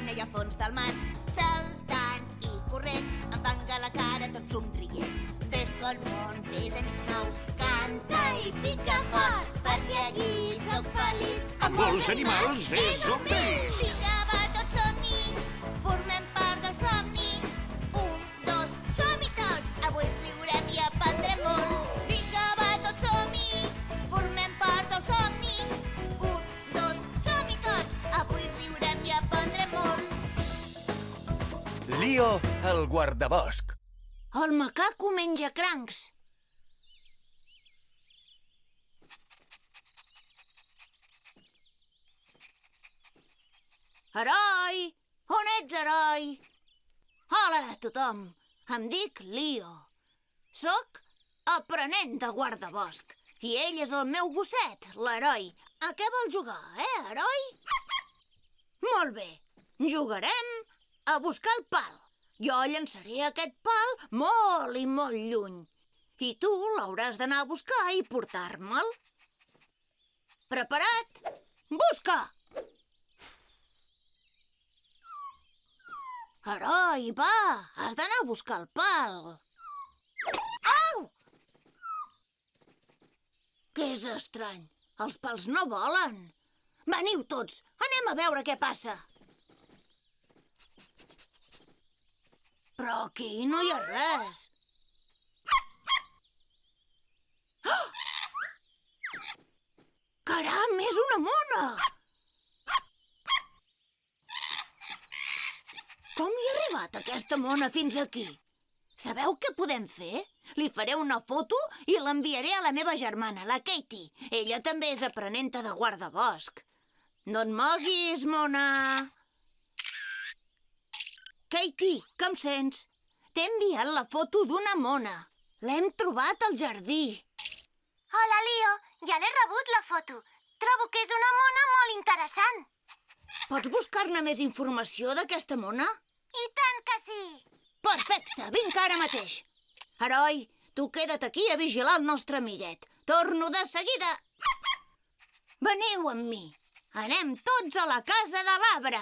piscina i al fons del mar, saltant i corrent, em fanga la cara tot somrient. Ves pel món, fes amics nous, canta i pica fort, perquè aquí sóc feliç. Amb molts animals és on ves. Vinga, va, tots som-hi, formem part del somni. 1, 2, som-hi tots, avui riurem i aprendrem molt. Vinga, va, tots som-hi, formem part del somni. 1, 2, som-hi tots, avui riurem i aprendrem molt. Leo, el guardabosc. El macaco menja crancs. Heroi! On ets, heroi? Hola a tothom. Em dic Leo. Soc aprenent de guardabosc. I ell és el meu gosset, l'heroi. A què vol jugar, heroi? Molt bé. Jugarem a buscar el pal. Jo llançaré aquest pal molt i molt lluny. I tu l'hauràs d'anar a buscar i portar-me'l. Preparat? Busca! Heroi, va! Has d'anar a buscar el pal. Au! Que és estrany. Els pals no volen. Veniu tots, anem a veure què passa. Però aquí no hi ha res. Oh! Caram, és una mona! Com hi ha arribat aquesta mona fins aquí? Sabeu què podem fer? Li faré una foto i l'enviaré a la meva germana, la Katie. Ella també és aprenenta de guardabosc. No et moguis, mona! Katie, que em sents? T'he enviat la foto d'una mona. L'hem trobat al jardí. Hola, Leo. Ja l'he rebut, la foto. Trobo que és una mona molt interessant. Pots buscar-ne més informació d'aquesta mona? I tant que sí. Perfecte, vinc ara mateix. Heroi, tu queda't aquí a vigilar el nostre amiguet. Torno de seguida. Veniu amb mi. Anem tots a la casa de l'arbre.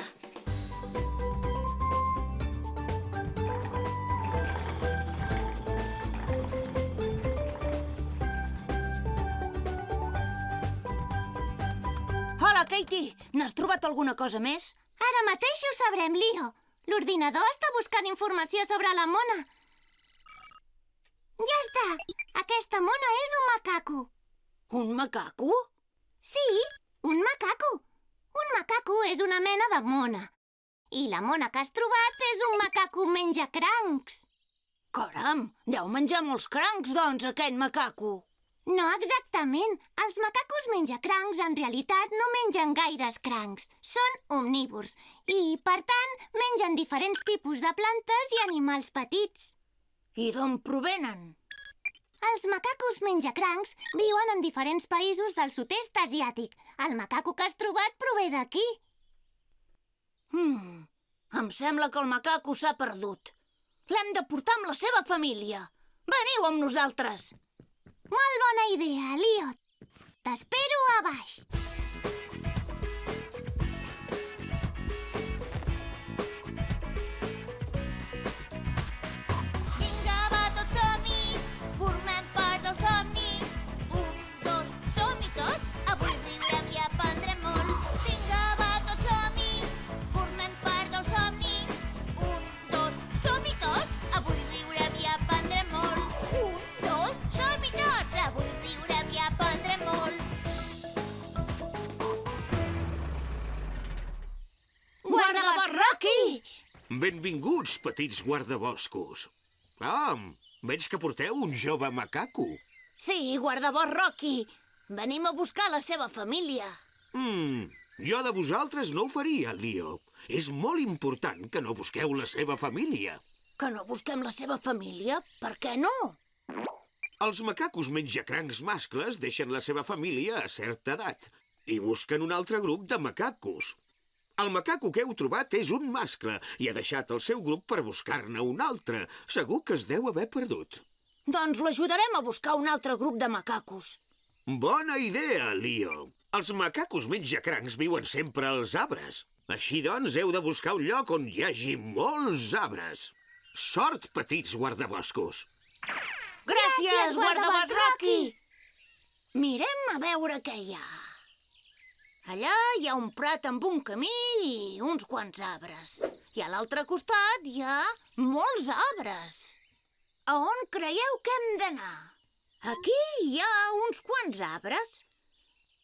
Hola, Katie. N'has trobat alguna cosa més? Ara mateix ho sabrem, Leo. L'ordinador està buscant informació sobre la mona. Ja està. Aquesta mona és un macaco. Un macaco? Sí, un macaco. Un macaco és una mena de mona. I la mona que has trobat és un macaco menjacrancs. Caram, deu menjar molts crancs, doncs, aquest macaco. No exactament. Els macacos menjacrancs en realitat no mengen gaires crancs. Són omnívors i, per tant, mengen diferents tipus de plantes i animals petits. I d'on provenen? Els macacos menjacrancs viuen en diferents països del sud-est asiàtic. El macaco que has trobat prové d'aquí. Em sembla que el macaco s'ha perdut. L'hem de portar amb la seva família. Veniu amb nosaltres. Molt bona idea, Leo. T'espero a baix. Vinga, va, tots som-hi. Formem part del somni. 1, 2, som-hi tots. Avui riurem i aprendrem molt. Vinga, va, tots som-hi. Formem part del somni. 1, 2, som-hi tots. Avui riurem i aprendrem molt. 1, 2, som-hi tots. Avui riurem i aprendrem molt. Guardabosc Rocky! Benvinguts, petits guardaboscos. Veig que porteu un jove macaco. Sí, guardabosc Rocky. Venim a buscar la seva família. Jo de vosaltres no ho faria, Leo. És molt important que no busqueu la seva família. Que no busquem la seva família? Per què no? Els macacos menjacrancs mascles deixen la seva família a certa edat i busquen un altre grup de macacos. El macaco que heu trobat és un mascle i ha deixat el seu grup per buscar-ne un altre. Segur que es deu haver perdut. Doncs l'ajudarem a buscar un altre grup de macacos. Bona idea, Leo. Els macacos menjacrancs viuen sempre als arbres. Així doncs, heu de buscar un lloc on hi hagi molts arbres. Sort, petits guardaboscos. Gràcies, guardabosc Rocky! Mirem a veure què hi ha. Allà hi ha un prat amb un camí i uns quants arbres. I a l'altre costat hi ha molts arbres. A on creieu que hem d'anar? Aquí hi ha uns quants arbres.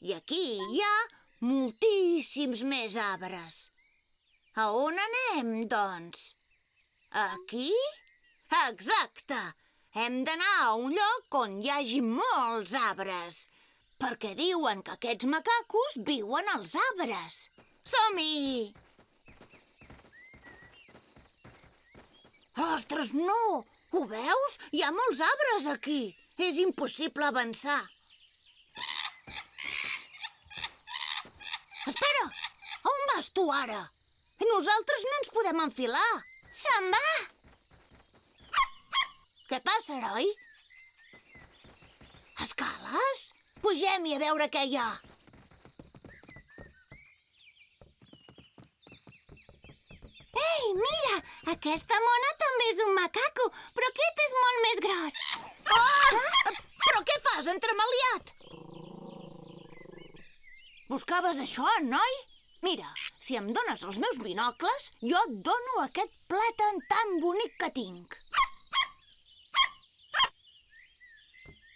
I aquí hi ha moltíssims més arbres. A on anem, doncs? Aquí? Exacte! Hem d'anar a un lloc on hi hagi molts arbres, perquè diuen que aquests macacos viuen als arbres. Som-hi! Ostres, no! Ho veus? Hi ha molts arbres aquí. És impossible avançar. Espera! On vas tu ara? Nosaltres no ens podem enfilar. Se'n va! Què passa, heroi? Escales? Pugem-hi a veure què hi ha. Ei, mira! Aquesta mona també és un macaco, però aquest és molt més gros. Oh! Però què fas, entremaliat? Buscaves això, noi? Mira, si em dones els meus binocles, jo et dono aquest plàtan tan bonic que tinc.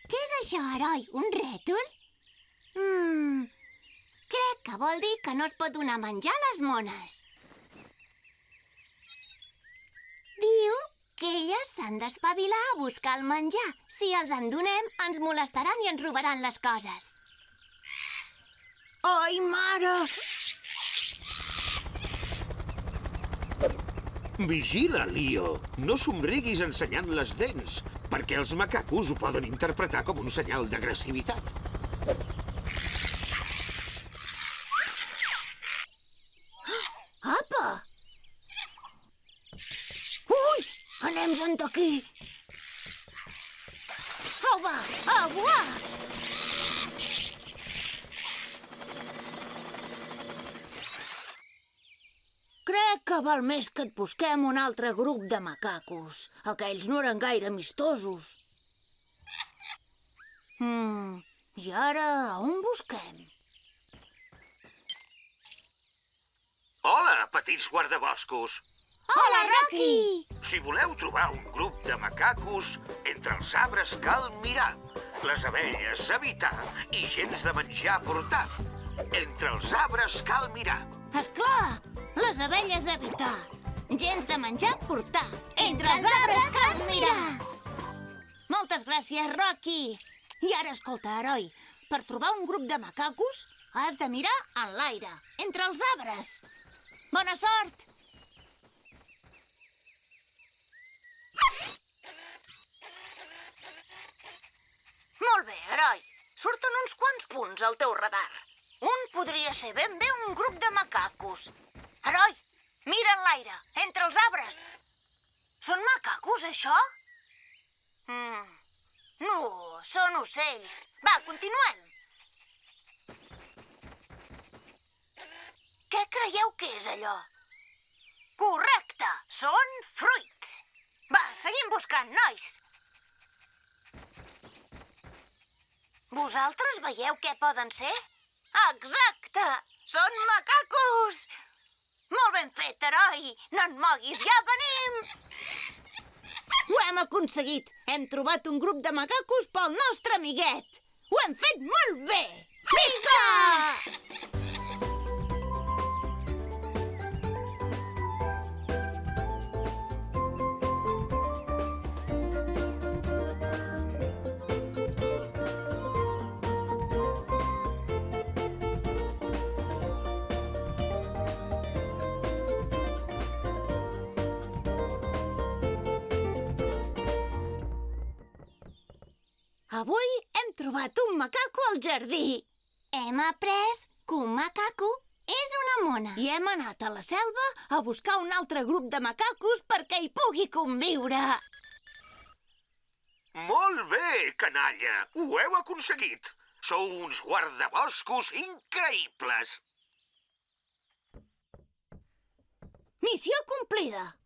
Què és això, heroi? Un rètol? Crec que vol dir que no es pot donar menjar a les mones. Diu que elles s'han d'espavilar a buscar el menjar. Si els en donem, ens molestaran i ens robaran les coses. Ai, mare! Vigila, Leo. No somriguis ensenyant les dents, perquè els macacos ho poden interpretar com un senyal d'agressivitat. Apa! Ui! Anem-se'n d'aquí! Au, va! A volar! Crec que val més que et busquem un altre grup de macacos. Aquells no eren gaire amistosos. I ara on busquem? Hola, petits guardaboscos. Hola, Rocky! Si voleu trobar un grup de macacos, entre els arbres cal mirar. Les abelles evitar i gens de menjar portar. Entre els arbres cal mirar. Esclar! Les abelles a evitar. Gens de menjar portar. Entre els arbres cal mirar. Moltes gràcies, Rocky. I ara escolta, heroi. Per trobar un grup de macacos has de mirar en l'aire, entre els arbres. Bona sort! Molt bé, heroi. Surten uns quants punts al teu radar. Un podria ser ben bé un grup de macacos. Heroi, mira en l'aire, entre els arbres. Són macacos, això? No, són ocells. Va, continuem. Què creieu que és allò? Correcte, són fruits. Va, seguim buscant, nois. Vosaltres veieu què poden ser? Exacte! Són macacos! Molt ben fet, heroi! No et moguis, ja venim! Ho hem aconseguit! Hem trobat un grup de macacos pel nostre amiguet! Ho hem fet molt bé! Visca! Avui hem trobat un macaco al jardí. Hem après que un macaco és una mona. I hem anat a la selva a buscar un altre grup de macacos perquè hi pugui conviure. Molt bé, canalla. Ho heu aconseguit. Sou uns guardaboscos increïbles. Missió complida!